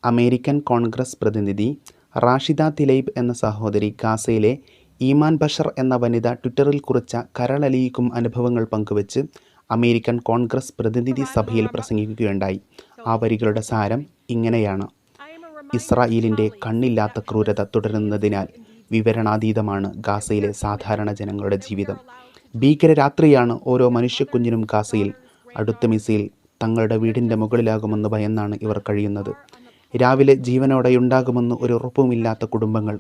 American Congress പ്രതിനിധി റാഷിദ തിലൈബ് എന്ന സഹോദരി ഗാസയിലെ ഈമാൻ ബഷർ എന്ന വനിത ട്വിറ്ററിൽ കുറിച്ച കരളലിയിക്കും അനുഭവങ്ങൾ പങ്കുവച്ച് അമേരിക്കൻ കോൺഗ്രസ് പ്രതിനിധി സഭയിൽ പ്രസംഗിക്കുകയുണ്ടായി. ആ വരികളുടെ സാരം ഇങ്ങനെയാണ്: ഇസ്രായേലിൻ്റെ കണ്ണില്ലാത്ത ക്രൂരത തുടരുന്നതിനാൽ വിവരണാതീതമാണ് ഗാസയിലെ സാധാരണ ജനങ്ങളുടെ ജീവിതം. ഭീകരരാത്രിയാണ് ഓരോ മനുഷ്യക്കുഞ്ഞിനും ഗാസയിൽ. അടുത്ത മിസൈൽ തങ്ങളുടെ വീടിൻ്റെ മുകളിലാകുമെന്ന് ഭയന്നാണ് ഇവർ കഴിയുന്നത്. രാവിലെ ജീവനോടെയുണ്ടാകുമെന്ന് ഒരു ഉറപ്പുമില്ലാത്ത കുടുംബങ്ങൾ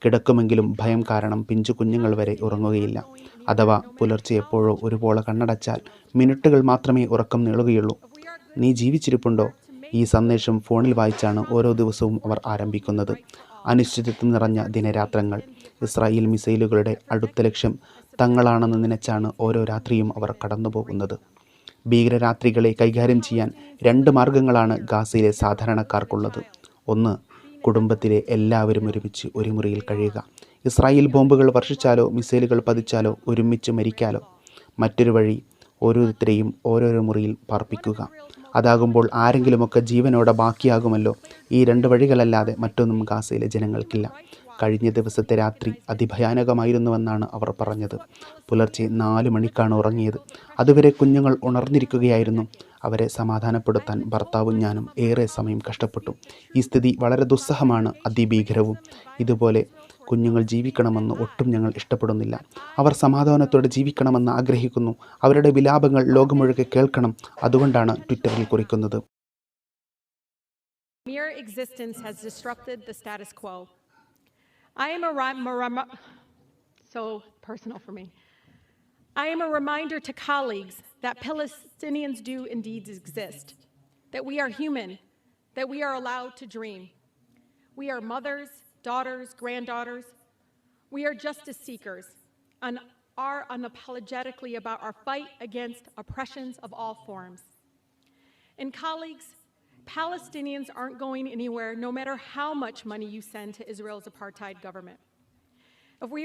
കിടക്കുമെങ്കിലും ഭയം കാരണം പിഞ്ചു കുഞ്ഞുങ്ങൾ വരെ ഉറങ്ങുകയില്ല. അഥവാ പുലർച്ചെ എപ്പോഴോ ഒരുപോലെ കണ്ണടച്ചാൽ മിനിറ്റുകൾ മാത്രമേ ഉറക്കം നീളുകയുള്ളൂ. നീ ജീവിച്ചിരിപ്പുണ്ടോ? ഈ സന്ദേശം ഫോണിൽ വായിച്ചാണ് ഓരോ ദിവസവും അവർ ആരംഭിക്കുന്നത്. അനിശ്ചിതത്വം നിറഞ്ഞ ദിനരാത്രങ്ങൾ. ഇസ്രായേൽ മിസൈലുകളുടെ അടുത്ത ലക്ഷ്യം തങ്ങളാണെന്ന് നനച്ചാണ് ഓരോ രാത്രിയും അവർ കടന്നുപോകുന്നത്. ഭീകരരാത്രികളെ കൈകാര്യം ചെയ്യാൻ 2 മാർഗങ്ങളാണ് ഗാസയിലെ സാധാരണക്കാർക്കുള്ളത്. ഒന്ന്, കുടുംബത്തിലെ എല്ലാവരും ഒരുമിച്ച് ഒരു മുറിയിൽ കഴിയുക. ഇസ്രായേൽ ബോംബുകൾ വർഷിച്ചാലോ മിസൈലുകൾ പതിച്ചാലോ ഒരുമിച്ച് മരിക്കാലോ. മറ്റൊരു വഴി, ഓരോരുത്തരെയും ഓരോരോ മുറിയിൽ പാർപ്പിക്കുക. അതാകുമ്പോൾ ആരെങ്കിലുമൊക്കെ ജീവനോടെ ബാക്കിയാകുമല്ലോ. ഈ 2 വഴികളല്ലാതെ മറ്റൊന്നും ഗാസയിലെ ജനങ്ങൾക്കില്ല. കഴിഞ്ഞ ദിവസത്തെ രാത്രി അതിഭയാനകമായിരുന്നുവെന്നാണ് അവർ പറഞ്ഞത്. പുലർച്ചെ 4 മണിക്കാണ് ഉറങ്ങിയത്. അതുവരെ കുഞ്ഞുങ്ങൾ ഉണർന്നിരിക്കുകയായിരുന്നു. അവരെ സമാധാനപ്പെടുത്താൻ ഭർത്താവും ഞാനും ഏറെ സമയം കഷ്ടപ്പെട്ടു. ഈ സ്ഥിതി വളരെ ദുസ്സഹമാണ്, അതിഭീകരവും. ഇതുപോലെ കുഞ്ഞുങ്ങൾ ജീവിക്കണമെന്ന് ഒട്ടും ഞങ്ങൾ ഇഷ്ടപ്പെടുന്നില്ല. അവർ സമാധാനത്തോടെ ജീവിക്കണമെന്ന് ആഗ്രഹിക്കുന്നു. അവരുടെ വിലാപങ്ങൾ ലോകമൊഴുകെ കേൾക്കണം. അതുകൊണ്ടാണ് ട്വിറ്ററിൽ കുറിക്കുന്നത്. Mere existence has disrupted the status quo. I am so personal for me. I am a reminder to colleagues that Palestinians do indeed exist, that we are human, that we are allowed to dream. We are mothers, daughters, granddaughters. We are justice seekers and are unapologetically about our fight against oppressions of all forms. And colleagues, Palestinians aren't going anywhere no matter how much money you send to Israel's apartheid government. If we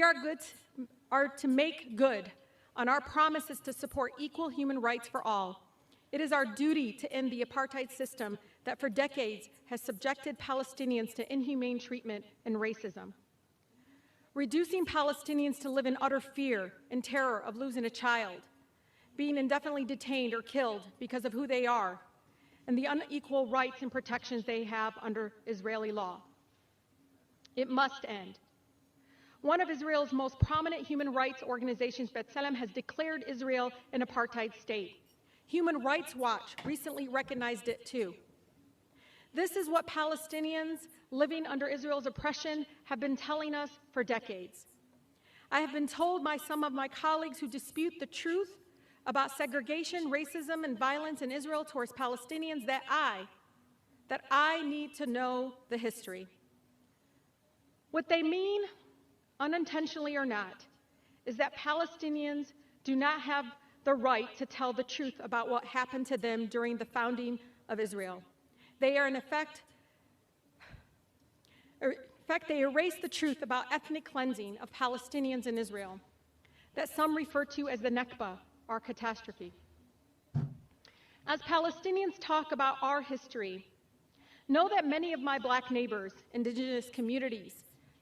are to make good on our promises to support equal human rights for all, it is our duty to end the apartheid system that for decades has subjected Palestinians to inhumane treatment and racism. Reducing Palestinians to live in utter fear and terror of losing a child, being indefinitely detained or killed because of who they are, and the unequal rights and protections they have under Israeli law. It must end. One of Israel's most prominent human rights organizations, B'Tselem, has declared Israel an apartheid state. Human Rights Watch recently recognized it too. This is what Palestinians living under Israel's oppression have been telling us for decades. I have been told by some of my colleagues who dispute the truth about segregation, racism, and violence in Israel towards Palestinians that I need to know the history. What they mean, unintentionally or not, is that Palestinians do not have the right to tell the truth about what happened to them during the founding of Israel. They are, in effect, they erase the truth about ethnic cleansing of Palestinians in Israel, that some refer to as the Nakba, our catastrophe. As Palestinians talk about our history, know that many of my Black neighbors, indigenous communities,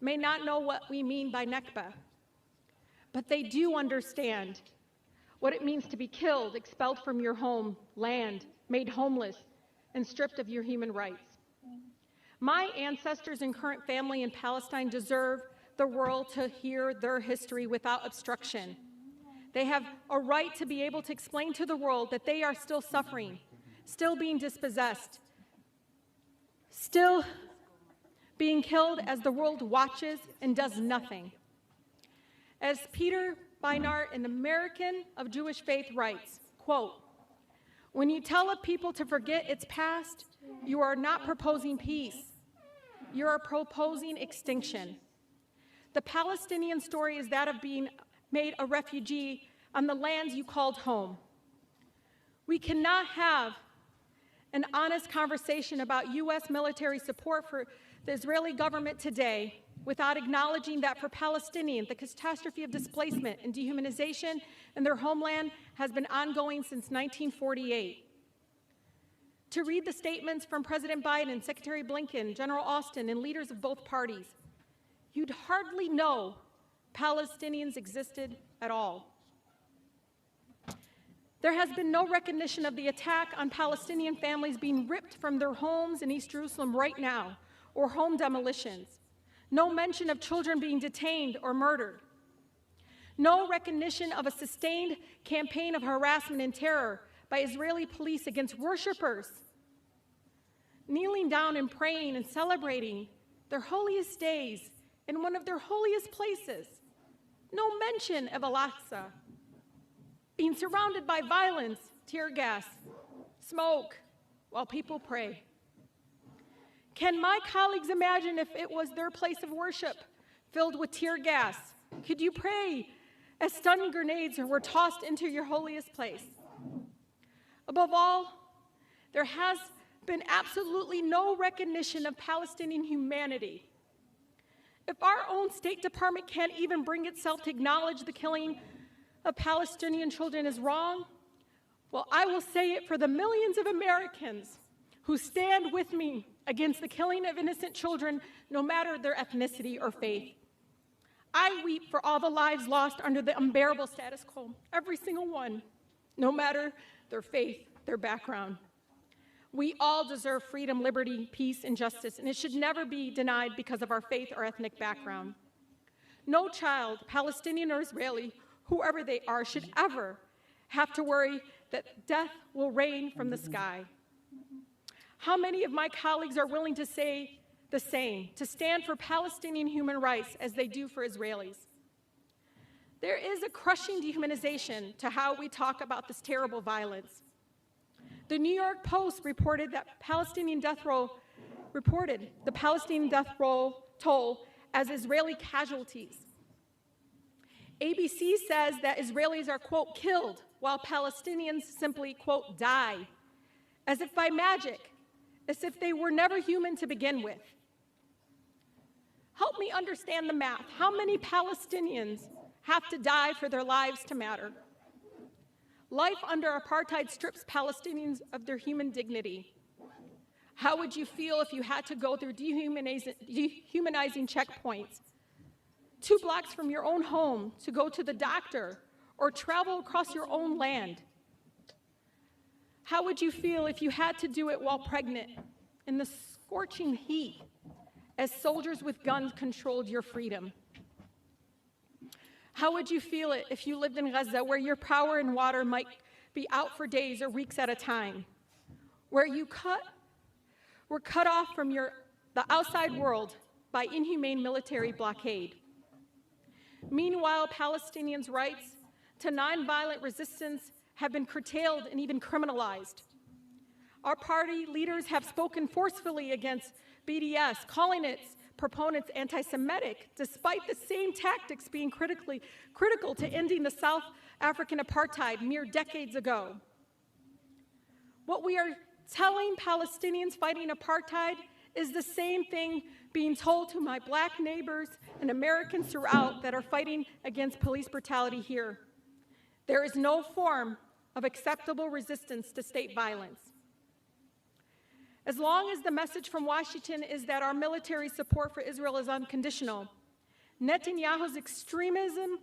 may not know what we mean by Nakba, but they do understand what it means to be killed, expelled from your home, land, made homeless, and stripped of your human rights. My ancestors and current family in Palestine deserve the world to hear their history without obstruction. They have a right to be able to explain to the world that they are still suffering, still being dispossessed, still being killed as the world watches and does nothing. As Peter Beinart, an American of Jewish faith, writes, quote, "When you tell a people to forget its past, you are not proposing peace. You are proposing extinction. The Palestinian story is that of being made a refugee on the lands you called home. We cannot have an honest conversation about U.S. military support for the Israeli government today without acknowledging that for Palestinians, the catastrophe of displacement and dehumanization in their homeland has been ongoing since 1948. to read the statements from President Biden, Secretary Blinken, General Austin, and leaders of both parties, you'd hardly know Palestinians existed at all. There has been no recognition of the attack on Palestinian families being ripped from their homes in East Jerusalem right now, or home demolitions. No mention of children being detained or murdered. No recognition of a sustained campaign of harassment and terror by Israeli police against worshipers, kneeling down and praying and celebrating their holiest days in one of their holiest places. No mention of Al-Aqsa being surrounded by violence, tear gas, smoke, while people pray. Can my colleagues imagine if it was their place of worship filled with tear gas? Could you pray as stun grenades were tossed into your holiest place? Above all, there has been absolutely no recognition of Palestinian humanity. If our own State Department can't even bring itself to acknowledge the killing of Palestinian children is wrong, well, I will say it for the millions of Americans who stand with me against the killing of innocent children, no matter their ethnicity or faith. I weep for all the lives lost under the unbearable status quo, every single one, no matter their faith, their background. We all deserve freedom, liberty, peace, and justice, and it should never be denied because of our faith or ethnic background. No child, Palestinian or Israeli, whoever they are, should ever have to worry that death will rain from the sky. How many of my colleagues are willing to say the same, to stand for Palestinian human rights as they do for Israelis? There is a crushing dehumanization to how we talk about this terrible violence. The New York Post reported the Palestinian death toll as Israeli casualties. ABC says that Israelis are, quote, killed, while Palestinians simply, quote, die, as if by magic, as if they were never human to begin with. Help me understand the math. How many Palestinians have to die for their lives to matter? Life under apartheid strips Palestinians of their human dignity. How would you feel if you had to go through dehumanizing checkpoints 2 blocks from your own home to go to the doctor or travel across your own land? How would you feel if you had to do it while pregnant in the scorching heat as soldiers with guns controlled your freedom? How would you feel it if you lived in Gaza, where your power and water might be out for days or weeks at a time, where you were cut off from the outside world by inhumane military blockade? Meanwhile, Palestinians' rights to nonviolent resistance have been curtailed and even criminalized. Our party leaders have spoken forcefully against BDS, calling its proponents anti-Semitic, despite the same tactics being critical to ending the South African apartheid mere decades ago. What we are telling Palestinians fighting apartheid is the same thing being told to my Black neighbors and Americans throughout that are fighting against police brutality here. There is no form of acceptable resistance to state violence. As long as the message from Washington is that our military support for Israel is unconditional, Netanyahu's extremism,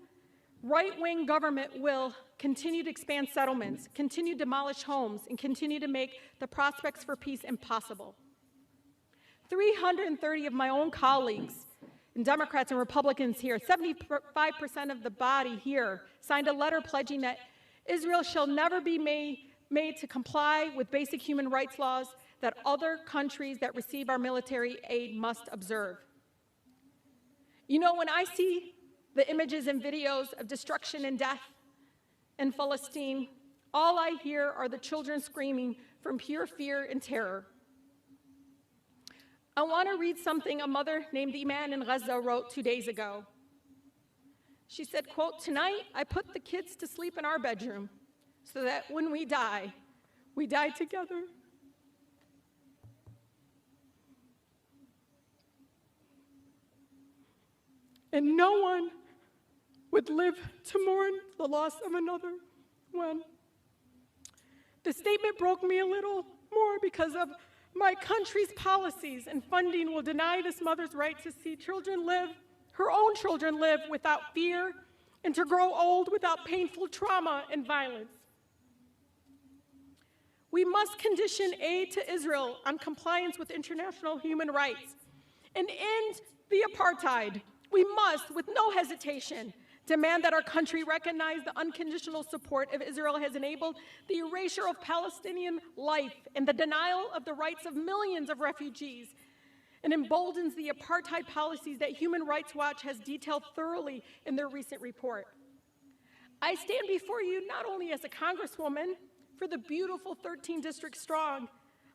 right-wing government will continue to expand settlements, continue to demolish homes, and continue to make the prospects for peace impossible. 330 of my own colleagues, and Democrats and Republicans here, 75% of the body here, signed a letter pledging that Israel shall never be made to comply with basic human rights laws that other countries that receive our military aid must observe. You know, when I see the images and videos of destruction and death in Palestine, all I hear are the children screaming from pure fear and terror. I want to read something a mother named Iman in Gaza wrote 2 days ago. She said, quote, "Tonight I put the kids to sleep in our bedroom so that when we die together." And no one would live to mourn the loss of another one. The statement broke me a little more because of my country's policies and funding will deny this mother's right to see children live, her own children live without fear and to grow old without painful trauma and violence. We must condition aid to Israel on compliance with international human rights and end the apartheid. We must, with no hesitation, demand that our country recognize the unconditional support of Israel has enabled the erasure of Palestinian life and the denial of the rights of millions of refugees and emboldens the apartheid policies that Human Rights Watch has detailed thoroughly in their recent report. I stand before you not only as a Congresswoman for the beautiful 13 districts strong,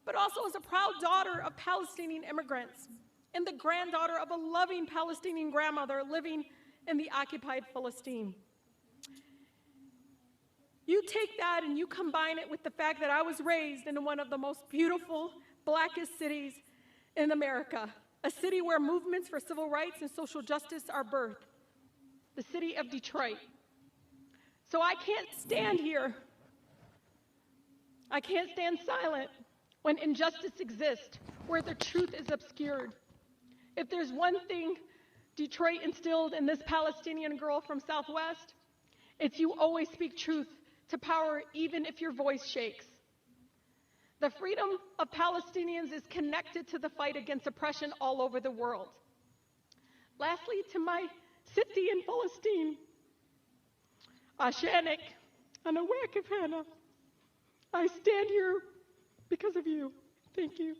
but also as a proud daughter of Palestinian immigrants and the granddaughter of a loving Palestinian grandmother living in the occupied Palestine. You take that and you combine it with the fact that I was raised in one of the most beautiful, blackest cities in America, a city where movements for civil rights and social justice are birthed, the city of Detroit. So I can't stand here. I can't stand silent when injustice exists, where the truth is obscured. If there's one thing Detroit instilled in this Palestinian girl from Southwest, it's you always speak truth to power even if your voice shakes. The freedom of Palestinians is connected to the fight against oppression all over the world. Lastly, to my city in Palestine, Ashanik, Anawakif Hannah, I stand here because of you. Thank you.